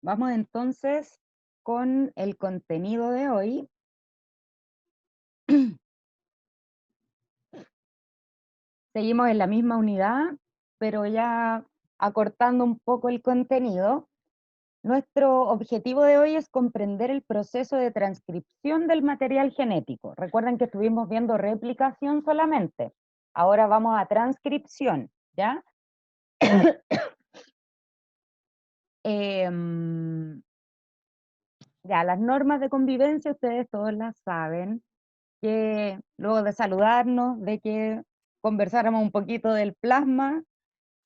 Vamos entonces con el contenido de hoy. Seguimos en la misma unidad, pero ya acortando un poco el contenido. Nuestro objetivo de hoy es comprender el proceso de transcripción del material genético. Recuerden que estuvimos viendo replicación solamente. Ahora vamos a transcripción, ¿ya? Ya, las normas de convivencia ustedes todos las saben, que luego de saludarnos, de que conversáramos un poquito del plasma,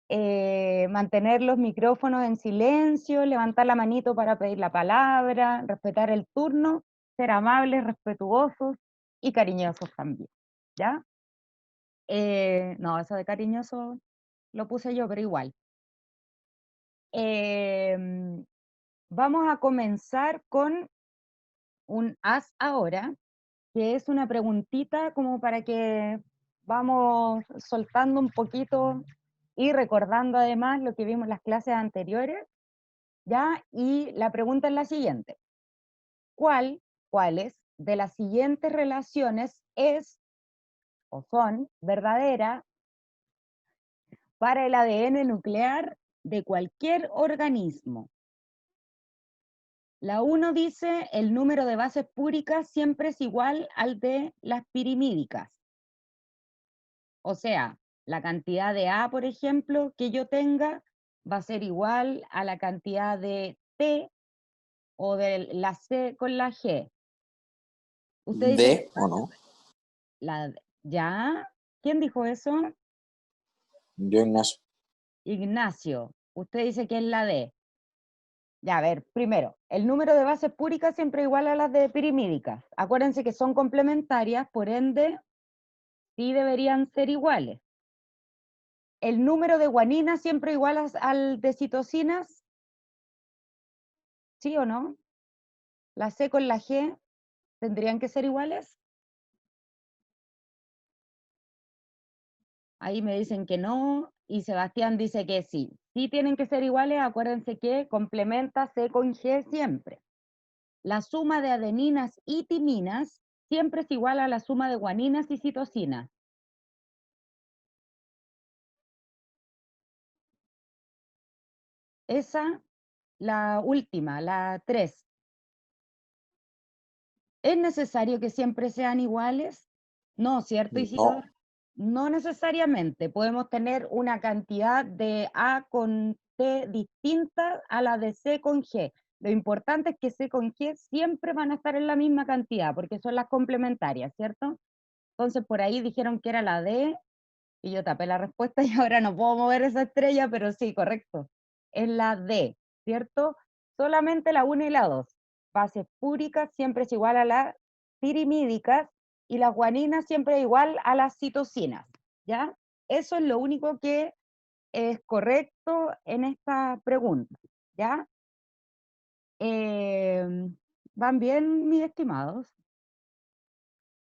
mantener los micrófonos en silencio, levantar la manito para pedir la palabra, respetar el turno, ser amables, respetuosos y cariñosos también, ¿ya? No, eso de cariñoso lo puse yo, pero igual. Vamos a comenzar con un haz ahora, que es una preguntita como para que vamos soltando un poquito y recordando además lo que vimos en las clases anteriores, ¿ya? Y la pregunta es la siguiente: ¿cuáles de las siguientes relaciones es o son verdaderas para el ADN nuclear de cualquier organismo? La 1 dice, el número de bases púricas siempre es igual al de las pirimídicas. O sea, la cantidad de A, por ejemplo, que yo tenga va a ser igual a la cantidad de T o de la C con la G. Usted dice que ¿D o no? ¿ya? ¿Quién dijo eso? Yo, Ignacio. Ignacio. Usted dice que es la D. Ya, a ver, primero, el número de bases púricas siempre igual a las de pirimídicas. Acuérdense que son complementarias, por ende, sí deberían ser iguales. El número de guaninas siempre igual al de citocinas, ¿sí o no? La C con la G tendrían que ser iguales. Ahí me dicen que no, y Sebastián dice que sí. Sí tienen que ser iguales, acuérdense que complementa C con G siempre. La suma de adeninas y timinas siempre es igual a la suma de guaninas y citosinas. Esa, la última, la 3. ¿Es necesario que siempre sean iguales? No, ¿cierto, No, Isidor? No necesariamente. Podemos tener una cantidad de A con T distinta a la de C con G. Lo importante es que C con G siempre van a estar en la misma cantidad, porque son las complementarias, ¿cierto? Entonces por ahí dijeron que era la D, y yo tapé la respuesta y ahora no puedo mover esa estrella, pero sí, correcto. Es la D, ¿cierto? Solamente la 1 y la 2. Bases púricas siempre es igual a las pirimídicas y las guaninas siempre es igual a las citocinas, ¿ya? Eso es lo único que es correcto en esta pregunta, ¿ya? ¿Van bien, mis estimados?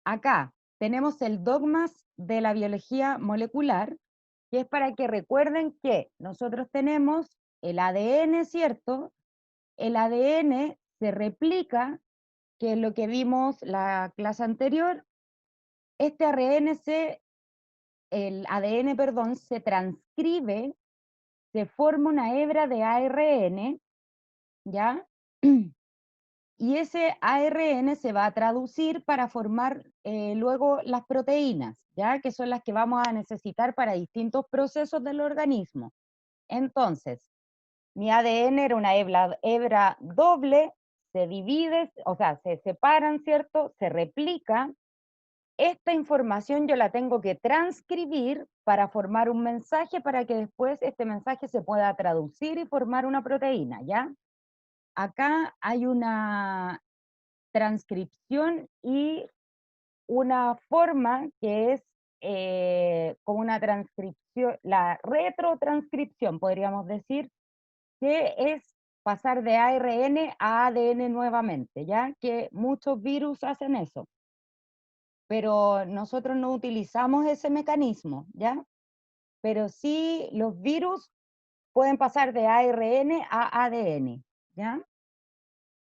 Acá tenemos el dogmas de la biología molecular, que es para que recuerden que nosotros tenemos el ADN, ¿cierto? El ADN se replica, que es lo que vimos la clase anterior. Este el ADN, perdón, se transcribe, se forma una hebra de ARN, ¿ya? Y ese ARN se va a traducir para formar luego las proteínas, ¿ya? Que son las que vamos a necesitar para distintos procesos del organismo. Entonces, mi ADN era una hebra doble, se divide, o sea, se separan, ¿cierto? Se replica. Esta información yo la tengo que transcribir para formar un mensaje para que después este mensaje se pueda traducir y formar una proteína, ¿ya? Acá hay una transcripción y una forma que es como una transcripción, la retrotranscripción, podríamos decir, que es pasar de ARN a ADN nuevamente, ¿ya? Que muchos virus hacen eso, pero nosotros no utilizamos ese mecanismo, ¿ya? Pero sí los virus pueden pasar de ARN a ADN, ¿ya?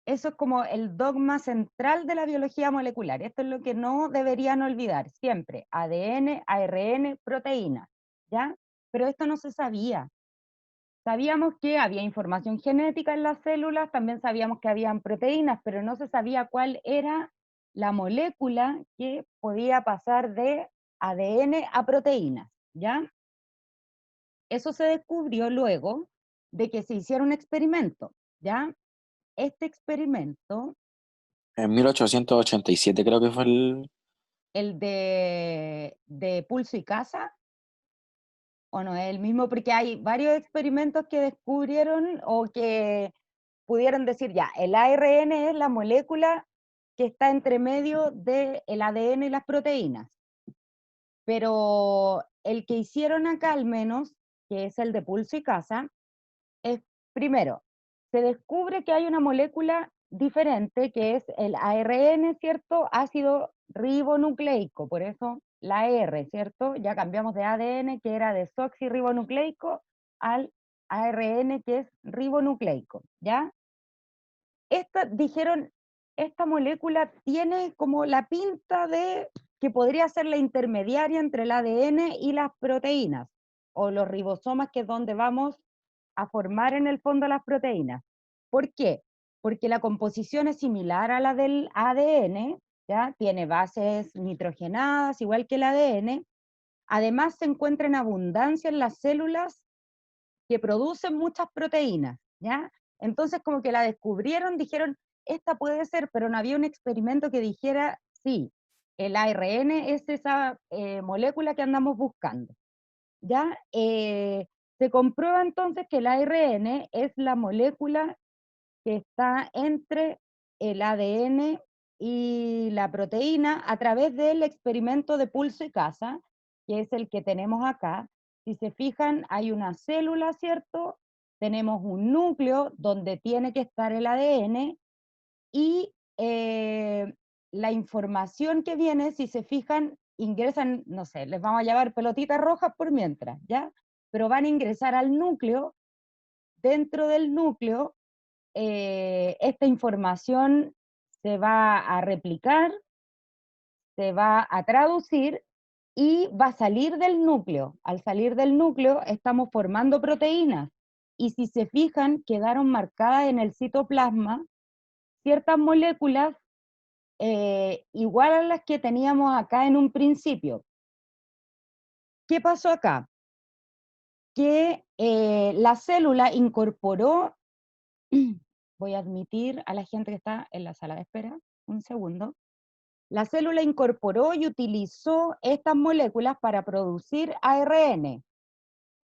Eso es como el dogma central de la biología molecular. Esto es lo que no deberían olvidar siempre. ADN, ARN, proteínas, ¿ya? Pero esto no se sabía. Sabíamos que había información genética en las células, también sabíamos que habían proteínas, pero no se sabía cuál era la molécula que podía pasar de ADN a proteínas, ¿ya? Eso se descubrió luego de que se hiciera un experimento, ¿ya? Este experimento, En 1887 creo que fue el... el de pulso y casa, o no es el mismo, porque hay varios experimentos que descubrieron o que pudieron decir ya, el ARN es la molécula que está entre medio del ADN y las proteínas. Pero el que hicieron acá al menos, que es el de pulso y casa, es primero, se descubre que hay una molécula diferente que es el ARN, ¿cierto? Ácido ribonucleico, por eso la R, ¿cierto? Ya cambiamos de ADN, que era desoxirribonucleico, al ARN, que es ribonucleico, ¿ya? Dijeron, esta molécula tiene como la pinta de que podría ser la intermediaria entre el ADN y las proteínas, o los ribosomas, que es donde vamos a formar en el fondo las proteínas. ¿Por qué? Porque la composición es similar a la del ADN, ¿ya? Tiene bases nitrogenadas, igual que el ADN. Además, se encuentra en abundancia en las células que producen muchas proteínas, ¿ya? Entonces como que la descubrieron, dijeron, esta puede ser, pero no había un experimento que dijera, sí, el ARN es esa molécula que andamos buscando, ¿ya? Se comprueba entonces que el ARN es la molécula que está entre el ADN y la proteína a través del experimento de pulso y casa, que es el que tenemos acá. Si se fijan, hay una célula, ¿cierto? Tenemos un núcleo donde tiene que estar el ADN y la información que viene, si se fijan, ingresan, no sé, les vamos a llamar pelotitas rojas por mientras, ¿ya? Pero van a ingresar al núcleo. Dentro del núcleo esta información se va a replicar, se va a traducir y va a salir del núcleo. Al salir del núcleo estamos formando proteínas y si se fijan quedaron marcadas en el citoplasma ciertas moléculas igual a las que teníamos acá en un principio. ¿Qué pasó acá? Que la célula incorporó, voy a admitir a la gente que está en la sala de espera, un segundo. La célula incorporó y utilizó estas moléculas para producir ARN.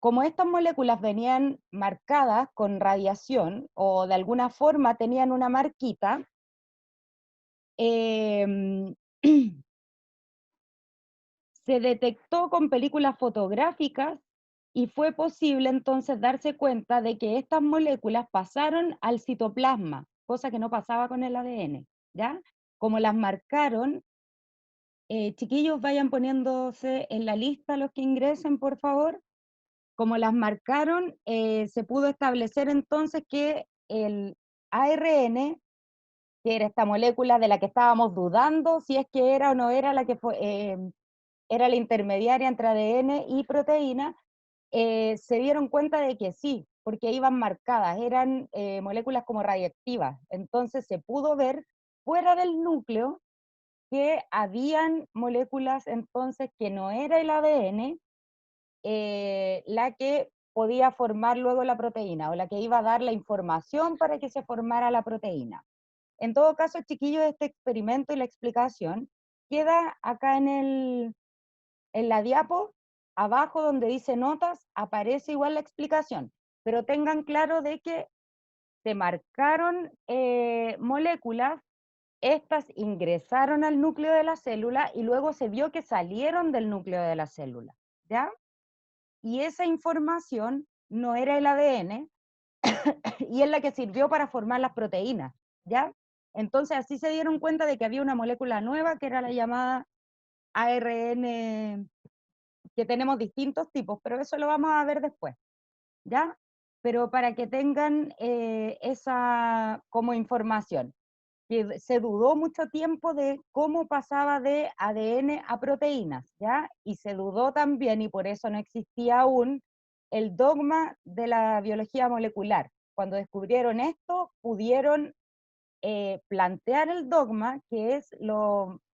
Como estas moléculas venían marcadas con radiación o de alguna forma tenían una marquita, eh, se detectó con películas fotográficas y fue posible entonces darse cuenta de que estas moléculas pasaron al citoplasma, cosa que no pasaba con el ADN, ¿ya? Como las marcaron, chiquillos, vayan poniéndose en la lista los que ingresen, por favor. Como las marcaron, se pudo establecer entonces que el ARN, que era esta molécula de la que estábamos dudando si es que era o no era la que era la intermediaria entre ADN y proteína, se dieron cuenta de que sí, porque iban marcadas, eran moléculas como radiactivas. Entonces se pudo ver fuera del núcleo que habían moléculas entonces que no era el ADN la que podía formar luego la proteína o la que iba a dar la información para que se formara la proteína. En todo caso, chiquillos, este experimento y la explicación queda acá en la diapo, abajo donde dice notas, aparece igual la explicación, pero tengan claro de que se marcaron moléculas, estas ingresaron al núcleo de la célula y luego se vio que salieron del núcleo de la célula, ¿ya? Y esa información no era el ADN y es la que sirvió para formar las proteínas, ¿ya? Entonces así se dieron cuenta de que había una molécula nueva que era la llamada ARN, que tenemos distintos tipos, pero eso lo vamos a ver después, ¿ya? pero para que tengan esa como información, que se dudó mucho tiempo de cómo pasaba de ADN a proteínas, ¿ya? Y se dudó también, y por eso no existía aún, el dogma de la biología molecular. Cuando descubrieron esto, pudieron plantear el dogma, que es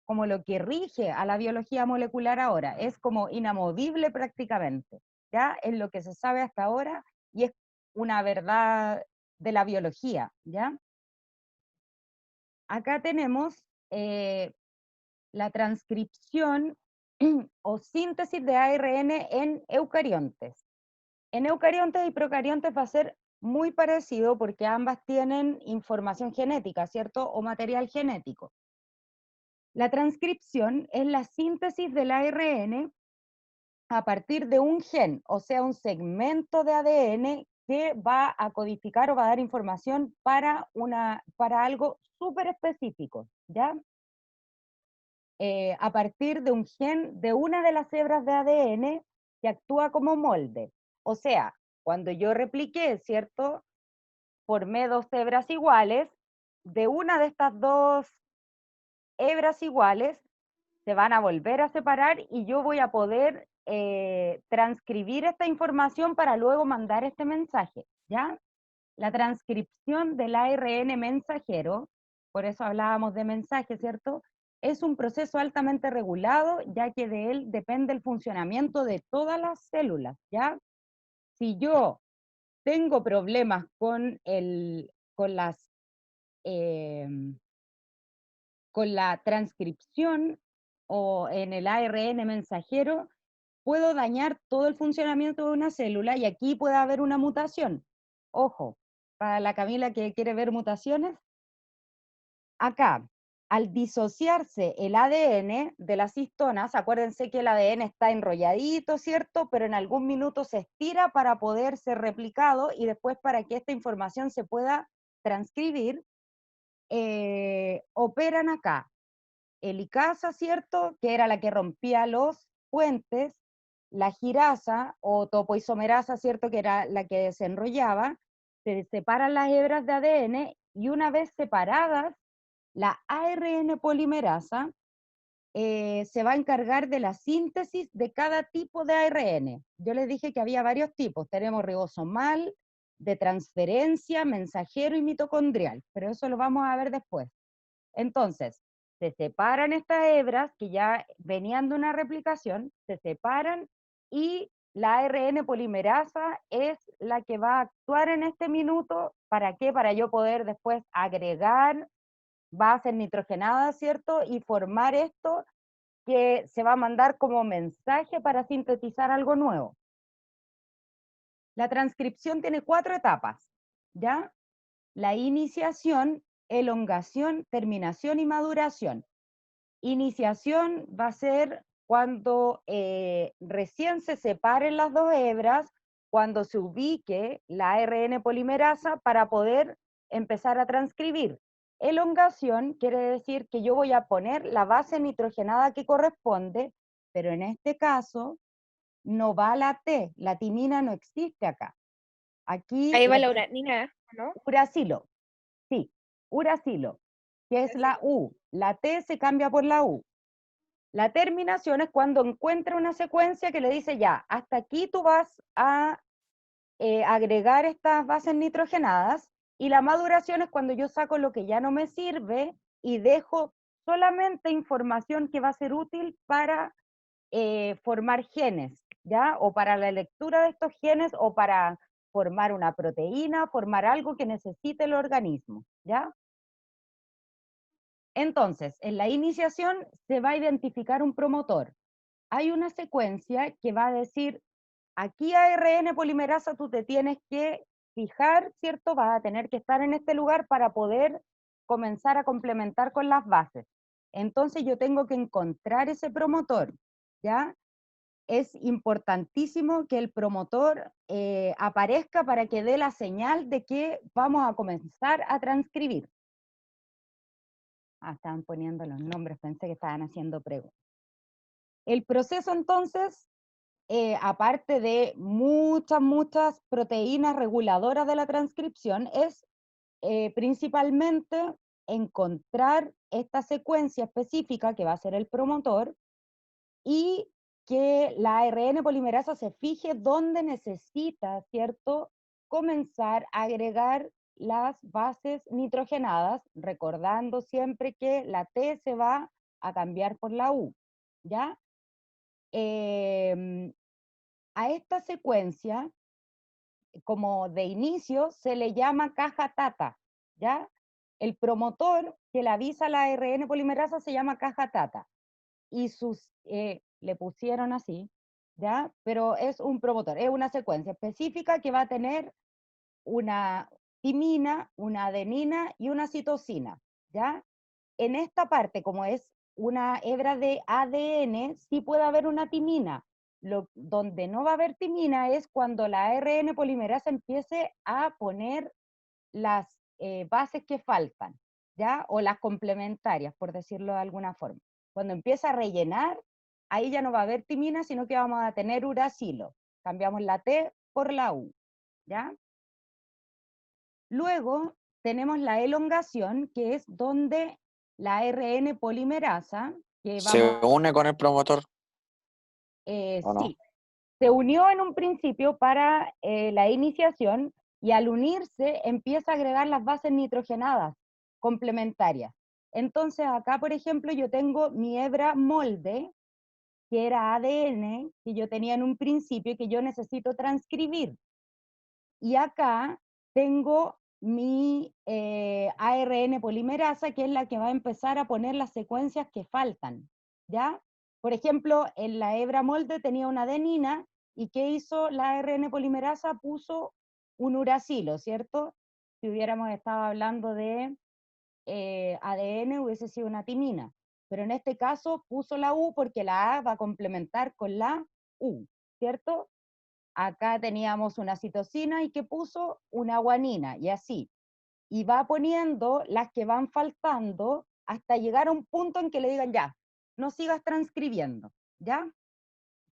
como lo que rige a la biología molecular ahora. Es como inamovible prácticamente, ¿ya? Es lo que se sabe hasta ahora y es una verdad de la biología, ¿ya? Acá tenemos la transcripción o síntesis de ARN en eucariontes. En eucariontes y procariontes va a ser muy parecido porque ambas tienen información genética, ¿cierto? O material genético. La transcripción es la síntesis del ARN a partir de un gen, o sea, un segmento de ADN que va a codificar o va a dar información para algo súper específico, ¿ya? A partir de un gen de una de las hebras de ADN que actúa como molde. O sea, cuando yo repliqué, ¿cierto? Formé dos hebras iguales, de una de estas dos hebras iguales se van a volver a separar y yo voy a poder transcribir esta información para luego mandar este mensaje, ¿ya? La transcripción del ARN mensajero, por eso hablábamos de mensaje, ¿cierto? Es un proceso altamente regulado, ya que de él depende el funcionamiento de todas las células, ¿ya? Si yo tengo problemas con las eh, con la transcripción o en el ARN mensajero, puedo dañar todo el funcionamiento de una célula y aquí puede haber una mutación. Ojo, para la Camila que quiere ver mutaciones, acá, al disociarse el ADN de las histonas, acuérdense que el ADN está enrolladito, ¿cierto? Pero en algún minuto se estira para poder ser replicado y después para que esta información se pueda transcribir, operan acá helicasa, ¿cierto? Que era la que rompía los puentes, la girasa o topoisomerasa, ¿cierto? Que era la que desenrollaba, se separan las hebras de ADN y una vez separadas, la ARN polimerasa se va a encargar de la síntesis de cada tipo de ARN. Yo les dije que había varios tipos, tenemos ribosomal, de transferencia, mensajero y mitocondrial, pero eso lo vamos a ver después. Entonces, se separan estas hebras que ya venían de una replicación, se separan y la ARN polimerasa es la que va a actuar en este minuto. ¿Para qué? Para yo poder después agregar bases nitrogenadas, ¿cierto? Y formar esto que se va a mandar como mensaje para sintetizar algo nuevo. La transcripción tiene 4 etapas, ¿ya? La iniciación, elongación, terminación y maduración. Iniciación va a ser cuando recién se separen las dos hebras, cuando se ubique la ARN polimerasa para poder empezar a transcribir. Elongación quiere decir que yo voy a poner la base nitrogenada que corresponde, pero en este caso no va la T, la timina no existe acá. Aquí Ahí va la la uranina, ¿no? uracilo, sí, uracilo, que es la U. La T se cambia por la U. La terminación es cuando encuentra una secuencia que le dice ya, hasta aquí tú vas a agregar estas bases nitrogenadas y la maduración es cuando yo saco lo que ya no me sirve y dejo solamente información que va a ser útil para formar genes, ¿ya? O para la lectura de estos genes o para formar una proteína, formar algo que necesite el organismo, ¿ya? Entonces, en la iniciación se va a identificar un promotor. Hay una secuencia que va a decir, aquí ARN polimerasa tú te tienes que fijar, ¿cierto? Vas a tener que estar en este lugar para poder comenzar a complementar con las bases. Entonces yo tengo que encontrar ese promotor, ¿ya? Es importantísimo que el promotor aparezca para que dé la señal de que vamos a comenzar a transcribir. Ah, estaban poniendo los nombres, pensé que estaban haciendo preguntas. El proceso entonces aparte de muchas proteínas reguladoras de la transcripción, es principalmente encontrar esta secuencia específica que va a ser el promotor y que la ARN polimerasa se fije dónde necesita, ¿cierto?, comenzar a agregar las bases nitrogenadas, recordando siempre que la T se va a cambiar por la U, ¿ya? A esta secuencia, como de inicio, se le llama caja tata, ¿ya? El promotor que le avisa a la ARN polimerasa se llama caja tata, y le pusieron así, ¿ya? Pero es un promotor, es una secuencia específica que va a tener una timina, una adenina y una citosina, ¿ya? En esta parte, como es una hebra de ADN, sí puede haber una timina. Donde no va a haber timina es cuando la ARN polimerasa empiece a poner las bases que faltan, ¿ya? O las complementarias, por decirlo de alguna forma. Cuando empieza a rellenar, ahí ya no va a haber timina, sino que vamos a tener uracilo. Cambiamos la T por la U, ¿ya? Luego tenemos la elongación, que es donde la ARN polimerasa, que ¿Se vamos, une con el promotor o no? sí, se unió en un principio para la iniciación y al unirse empieza a agregar las bases nitrogenadas complementarias. Entonces acá, por ejemplo, yo tengo mi hebra molde, que era ADN, que yo tenía en un principio y que yo necesito transcribir. Y acá tengo mi ARN polimerasa, que es la que va a empezar a poner las secuencias que faltan, ¿ya? Por ejemplo, en la hebra molde tenía una adenina, ¿y qué hizo la ARN polimerasa? Puso un uracilo, ¿cierto? Si hubiéramos estado hablando de ADN, hubiese sido una timina. Pero en este caso puso la U porque la A va a complementar con la U, ¿cierto? Acá teníamos una citosina y que puso una guanina, y así. Y va poniendo las que van faltando hasta llegar a un punto en que le digan, ya, no sigas transcribiendo, ¿ya?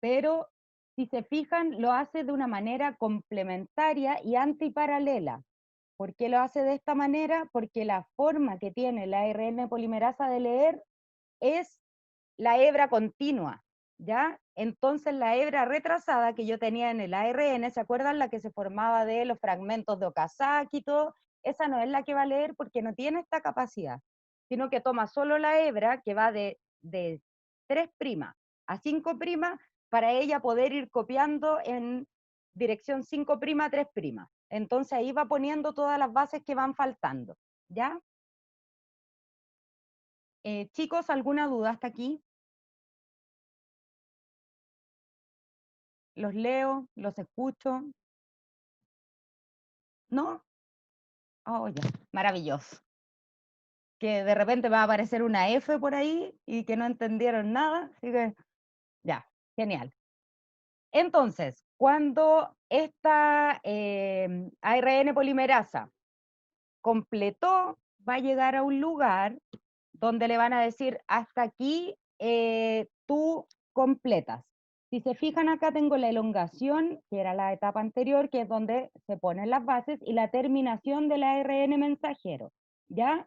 Pero si se fijan, lo hace de una manera complementaria y antiparalela. ¿Por qué lo hace de esta manera? Porque la forma que tiene la ARN polimerasa de leer es la hebra continua, ¿ya? Entonces la hebra retrasada que yo tenía en el ARN, ¿se acuerdan? La que se formaba de los fragmentos de Okazaki y todo, esa no es la que va a leer porque no tiene esta capacidad, sino que toma solo la hebra que va de 3' a 5' para ella poder ir copiando en dirección 5' a 3'. Entonces ahí va poniendo todas las bases que van faltando, ¿ya? Chicos, ¿alguna duda hasta aquí? Los leo, los escucho. ¿No? Oh, ya, maravilloso. Que de repente va a aparecer una F por ahí y que no entendieron nada, así que ya, genial. Entonces, cuando esta ARN polimerasa completó, va a llegar a un lugar donde le van a decir, hasta aquí tú completas. Si se fijan acá tengo la elongación, que era la etapa anterior, que es donde se ponen las bases, y la terminación del ARN mensajero, ¿ya?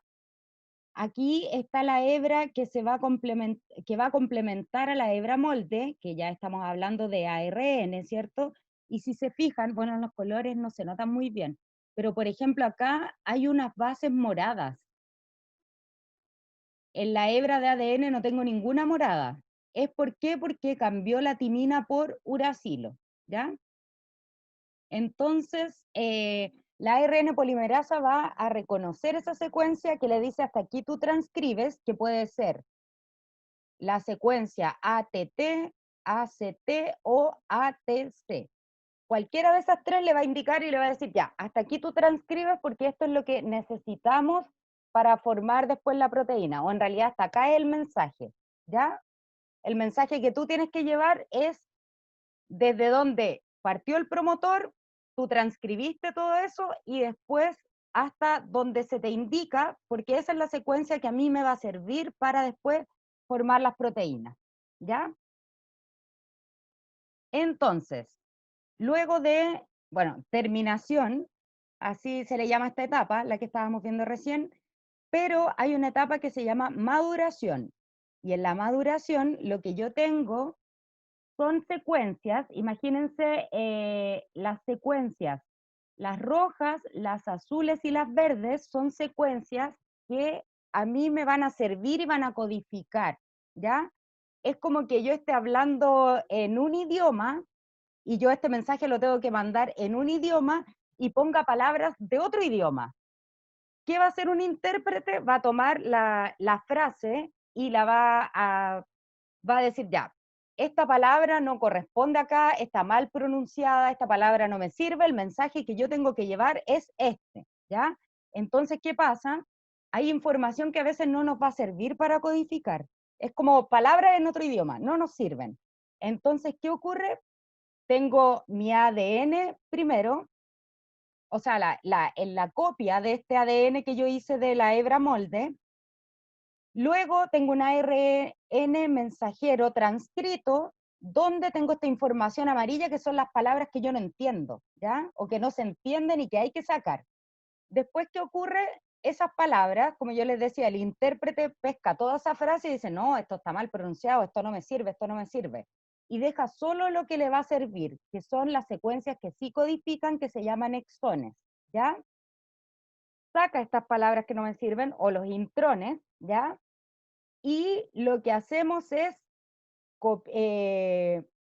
Aquí está la hebra que, que va a complementar a la hebra molde, que ya estamos hablando de ARN, ¿cierto? Y si se fijan, bueno, los colores no se notan muy bien, pero por ejemplo acá hay unas bases moradas. En la hebra de ADN no tengo ninguna morada. ¿Es por qué? Porque cambió la timina por uracilo, ¿ya? Entonces, la ARN polimerasa va a reconocer esa secuencia que le dice hasta aquí tú transcribes, que puede ser la secuencia ATT, ACT o ATC. Cualquiera de esas tres le va a indicar y le va a decir, ya, hasta aquí tú transcribes porque esto es lo que necesitamos para formar después la proteína, o en realidad hasta acá es el mensaje, ¿ya? El mensaje que tú tienes que llevar es desde donde partió el promotor, tú transcribiste todo eso y después hasta donde se te indica, porque esa es la secuencia que a mí me va a servir para después formar las proteínas, ¿ya? Entonces, luego de, bueno, terminación, así se le llama esta etapa, la que estábamos viendo recién, pero hay una etapa que se llama maduración. Y en la maduración lo que yo tengo son secuencias, imagínense las secuencias, las rojas, las azules y las verdes son secuencias que a mí me van a servir y van a codificar, ¿ya? Es como que yo esté hablando en un idioma y yo este mensaje lo tengo que mandar en un idioma y ponga palabras de otro idioma. ¿Qué va a hacer un intérprete? Va a tomar la frase y la va a decir, ya, esta palabra no corresponde acá, está mal pronunciada, esta palabra no me sirve, el mensaje que yo tengo que llevar es este, ¿ya? Entonces, ¿qué pasa? Hay información que a veces no nos va a servir para codificar. Es como palabras en otro idioma, no nos sirven. Entonces, ¿qué ocurre? Tengo mi ADN primero, o sea, en la copia de este ADN que yo hice de la hebra molde. Luego tengo un ARN mensajero transcrito donde tengo esta información amarilla que son las palabras que yo no entiendo, ¿ya? O que no se entienden y que hay que sacar. Después, ¿qué ocurre? Esas palabras, como yo les decía, el intérprete pesca toda esa frase y dice, no, esto está mal pronunciado, esto no me sirve, esto no me sirve. Y deja solo lo que le va a servir, que son las secuencias que sí codifican, que se llaman exones, ¿ya? Saca estas palabras que no me sirven, o los intrones, ¿ya? Y lo que hacemos es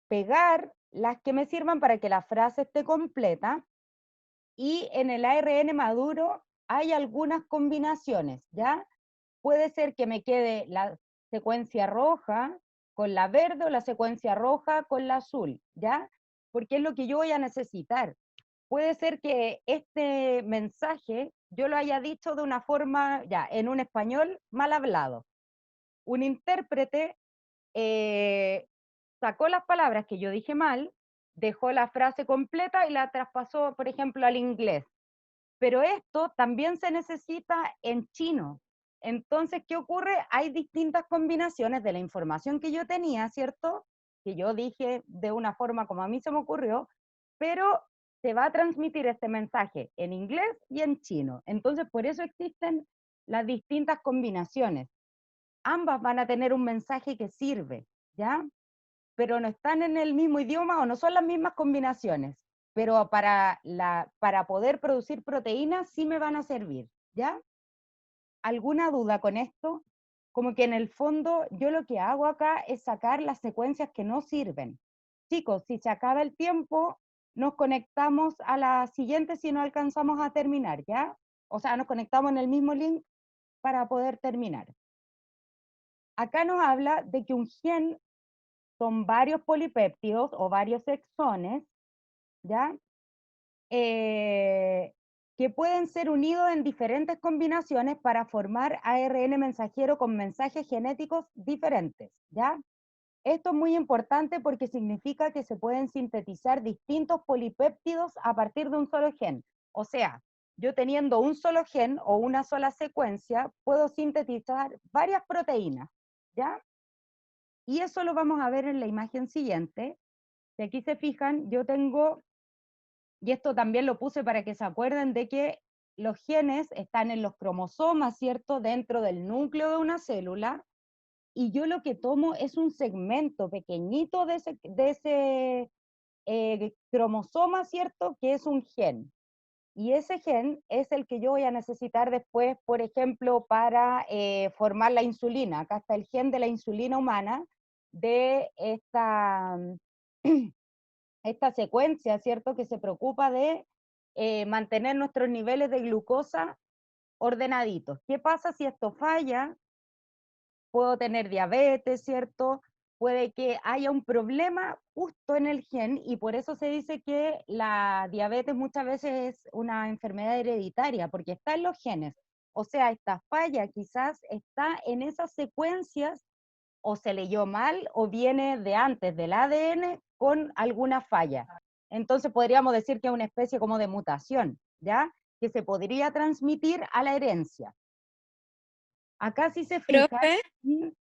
pegar las que me sirvan para que la frase esté completa, y en el ARN maduro hay algunas combinaciones, ¿ya? Puede ser que me quede la secuencia roja con la verde o la secuencia roja con la azul, ¿ya? Porque es lo que yo voy a necesitar. Puede ser que este mensaje yo lo haya dicho de una forma, ya, en un español mal hablado. Un intérprete sacó las palabras que yo dije mal, dejó la frase completa y la traspasó, por ejemplo, al inglés. Pero esto también se necesita en chino. Entonces, ¿qué ocurre? Hay distintas combinaciones de la información que yo tenía, ¿cierto? Que yo dije de una forma como a mí se me ocurrió, pero se va a transmitir este mensaje en inglés y en chino. Entonces, por eso existen las distintas combinaciones. Ambas van a tener un mensaje que sirve, ¿ya? Pero no están en el mismo idioma o no son las mismas combinaciones, pero para poder producir proteínas sí me van a servir, ¿ya? ¿Alguna duda con esto? Como que en el fondo yo lo que hago acá es sacar las secuencias que no sirven. Chicos, si se acaba el tiempo, nos conectamos a la siguiente si no alcanzamos a terminar, ¿ya? O sea, nos conectamos en el mismo link para poder terminar. Acá nos habla de que un gen son varios polipéptidos o varios exones, ¿ya? Que pueden ser unidos en diferentes combinaciones para formar ARN mensajero con mensajes genéticos diferentes, ¿ya? Esto es muy importante porque significa que se pueden sintetizar distintos polipéptidos a partir de un solo gen. O sea, yo teniendo un solo gen o una sola secuencia, puedo sintetizar varias proteínas, ¿ya? Y eso lo vamos a ver en la imagen siguiente. Si aquí se fijan, yo tengo, y esto también lo puse para que se acuerden de que los genes están en los cromosomas, ¿cierto? Dentro del núcleo de una célula, y yo lo que tomo es un segmento pequeñito de ese cromosoma, ¿cierto? Que es un gen. Y ese gen es el que yo voy a necesitar después, por ejemplo, para formar la insulina. Acá está el gen de la insulina humana, de esta secuencia, ¿cierto? Que se preocupa de mantener nuestros niveles de glucosa ordenaditos. ¿Qué pasa si esto falla? Puedo tener diabetes, ¿cierto? Puede que haya un problema justo en el gen y por eso se dice que la diabetes muchas veces es una enfermedad hereditaria, porque está en los genes. O sea, esta falla quizás está en esas secuencias o se leyó mal o viene de antes del ADN con alguna falla. Entonces podríamos decir que es una especie como de mutación, ¿ya? Que se podría transmitir a la herencia. Acá si se fijan, Profe,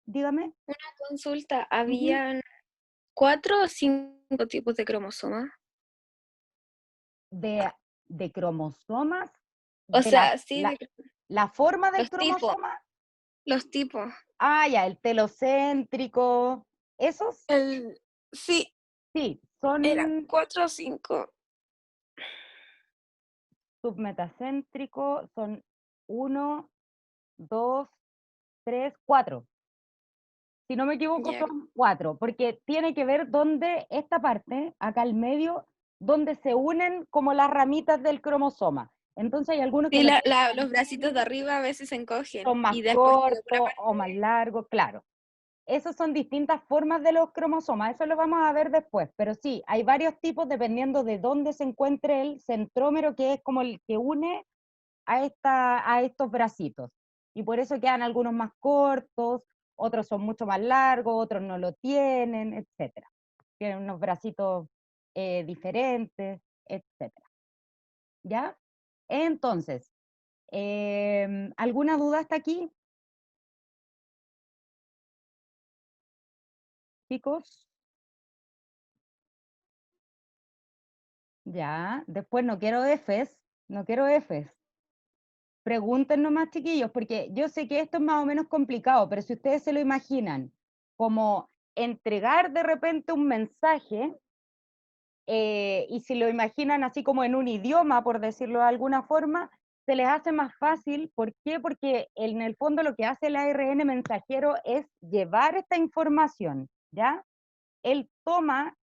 dígame. consulta, Ujú. 4 o 5 tipos de cromosomas? De cromosomas, O de la, sea, sí, la, la forma del los tipos, cromosoma. los tipos. Ah, ya, el telocéntrico. Esos, Sí, sí, eran son 4 o 5. submetacéntricos, son 1, 2, 3, 4. Si no me equivoco, Ya. son 4, porque tiene que ver dónde esta parte, acá al medio, donde se unen como las ramitas del cromosoma. Entonces hay algunos que Sí, lo tienen los bracitos de arriba a veces se encogen son más y después queda pura cortos o más parte. largos, claro. Esas son distintas formas de los cromosomas, eso lo vamos a ver después, pero sí, hay varios tipos dependiendo de dónde se encuentre el centrómero, que es como el que une a estos bracitos. Y por eso quedan algunos más cortos, otros son mucho más largos, otros no lo tienen, etc. Tienen unos bracitos diferentes, etc. ¿Ya? Entonces, ¿alguna duda hasta aquí, chicos? Ya, después no quiero Fs, no quiero Fs. Pregunten nomás, chiquillos, porque yo sé que esto es más o menos complicado, pero si ustedes se lo imaginan como entregar de repente un mensaje, y si lo imaginan así como en un idioma, por decirlo de alguna forma, se les hace más fácil. ¿Por qué? Porque en el fondo lo que hace el ARN mensajero es llevar esta información, ¿ya? Él toma,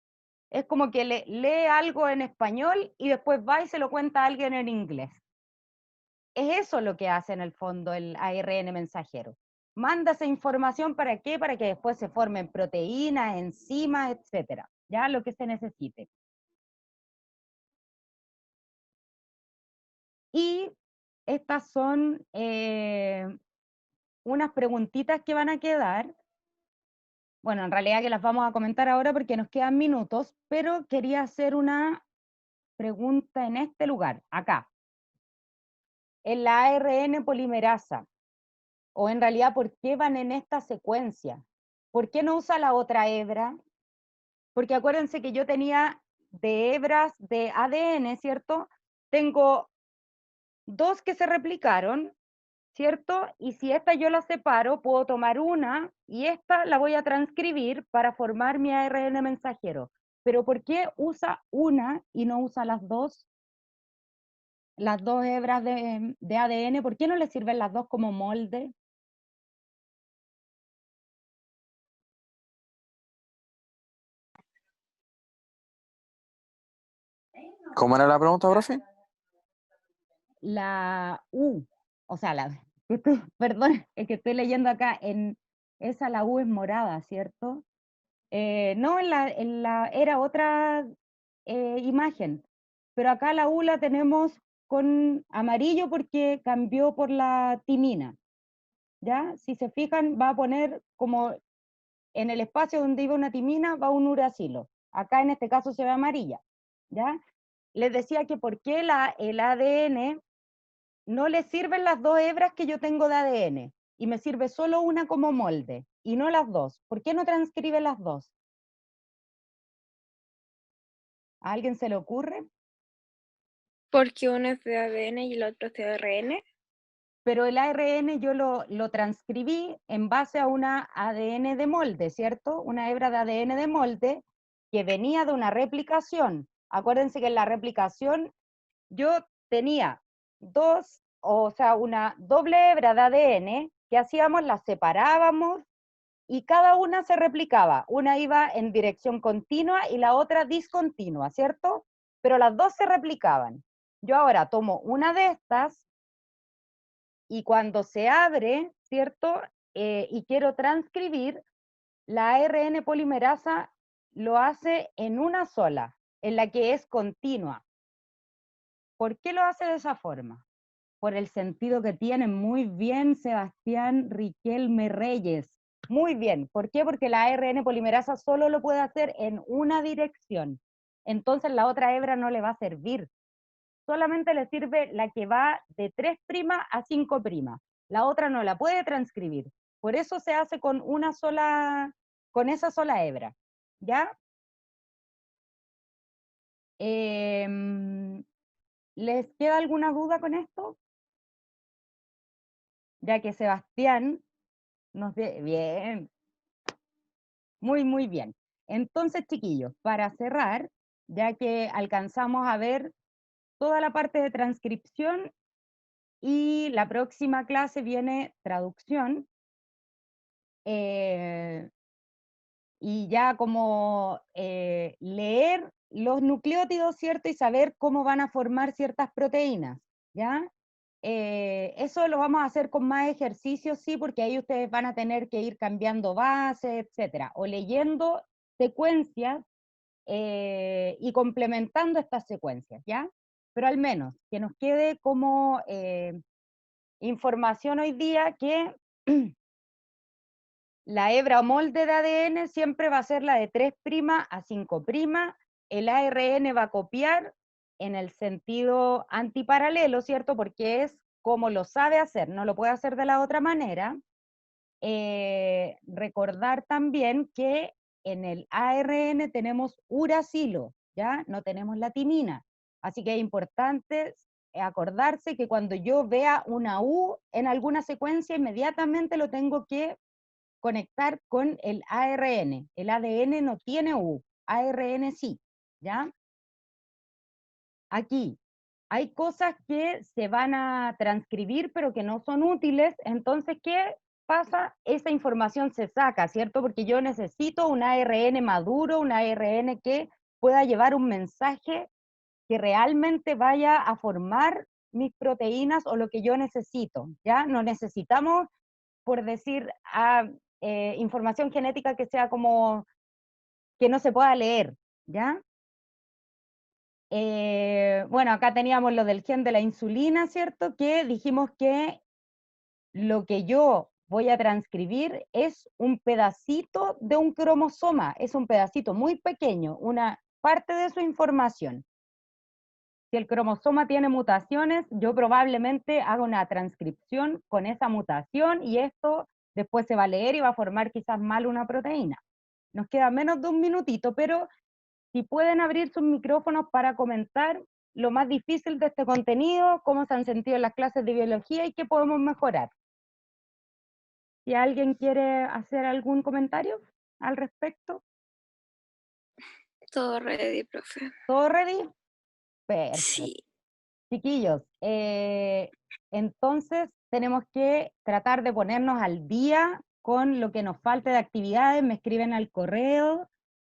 es como que lee algo en español y después va y se lo cuenta a alguien en inglés. Es eso lo que hace en el fondo el ARN mensajero. Manda esa información, ¿para qué? Para que después se formen proteínas, enzimas, etcétera, ya lo que se necesite. Y estas son unas preguntitas que van a quedar. Bueno, en realidad que las vamos a comentar ahora porque nos quedan minutos, pero quería hacer una pregunta en este lugar, acá. En la ARN polimerasa, o en realidad, ¿por qué van en esta secuencia? ¿Por qué no usa la otra hebra? Porque acuérdense que yo tenía de hebras de ADN, ¿cierto? Tengo 2 que se replicaron, ¿cierto? Y si esta yo la separo, puedo tomar una y esta la voy a transcribir para formar mi ARN mensajero. Pero ¿por qué usa una y no usa las dos? Las 2 hebras de ADN, ¿por qué no le sirven las 2 como molde? ¿Cómo era la pregunta, profe? La U, o sea, perdón, es que estoy leyendo acá, en esa la U es morada, ¿cierto? No, era otra imagen, pero acá la U la tenemos con amarillo porque cambió por la timina, ¿ya? Si se fijan, va a poner como en el espacio donde iba una timina, va un uracilo. Acá en este caso se ve amarilla, ¿ya? Les decía que por qué el ADN no le sirven las 2 hebras que yo tengo de ADN y me sirve solo una como molde y no las 2. ¿Por qué no transcribe las 2? ¿A alguien se le ocurre? Porque uno es de ADN y el otro es de ARN. Pero el ARN yo lo transcribí en base a una ADN de molde, ¿cierto? Una hebra de ADN de molde que venía de una replicación. Acuérdense que en la replicación yo tenía o sea, una doble hebra de ADN que hacíamos, las separábamos y cada una se replicaba. Una iba en dirección continua y la otra discontinua, ¿cierto? Pero las 2 se replicaban. Yo ahora tomo una de estas y cuando se abre, ¿cierto? Y quiero transcribir, la ARN polimerasa lo hace en una sola, en la que es continua. ¿Por qué lo hace de esa forma? Por el sentido que tiene. Muy bien, Sebastián Riquelme Reyes. Muy bien. ¿Por qué? Porque la ARN polimerasa solo lo puede hacer en una dirección. Entonces la otra hebra no le va a servir. Solamente le sirve la que va de 3' a 5'. La otra no la puede transcribir. Por eso se hace con esa sola hebra. ¿Ya? ¿Les queda alguna duda con esto? Ya que Sebastián nos dé... Bien. Muy bien. Entonces, chiquillos, para cerrar, ya que alcanzamos a ver toda la parte de transcripción y la próxima clase viene traducción, y ya como leer los nucleótidos, ¿cierto? Y saber cómo van a formar ciertas proteínas, ¿ya? Eso lo vamos a hacer con más ejercicios, sí, porque ahí ustedes van a tener que ir cambiando bases, etcétera, o leyendo secuencias y complementando estas secuencias, ¿ya? Pero al menos que nos quede como información hoy día que la hebra o molde de ADN siempre va a ser la de 3' a 5'. El ARN va a copiar en el sentido antiparalelo, ¿cierto? Porque es como lo sabe hacer, no lo puede hacer de la otra manera. Recordar también que en el ARN tenemos uracilo, ¿ya? No tenemos la timina. Así que es importante acordarse que cuando yo vea una U en alguna secuencia, inmediatamente lo tengo que conectar con el ARN. El ADN no tiene U, ARN sí, ¿ya? Aquí hay cosas que se van a transcribir pero que no son útiles, entonces, ¿qué pasa? Esa información se saca, ¿cierto? Porque yo necesito un ARN maduro, un ARN que pueda llevar un mensaje que realmente vaya a formar mis proteínas o lo que yo necesito, ¿ya? No necesitamos, por decir, información genética que sea como que no se pueda leer, ¿ya? Bueno, acá teníamos lo del gen de la insulina, ¿cierto? Que dijimos que lo que yo voy a transcribir es un pedacito de un cromosoma, es un pedacito muy pequeño, una parte de su información. Si el cromosoma tiene mutaciones, yo probablemente haga una transcripción con esa mutación y esto después se va a leer y va a formar quizás mal una proteína. Nos queda menos de un minutito, pero si pueden abrir sus micrófonos para comentar lo más difícil de este contenido, cómo se han sentido en las clases de biología y qué podemos mejorar. Si alguien quiere hacer algún comentario al respecto. Todo ready, profe. ¿Todo ready? Perfecto. Sí. Chiquillos, entonces tenemos que tratar de ponernos al día con lo que nos falte de actividades, me escriben al correo,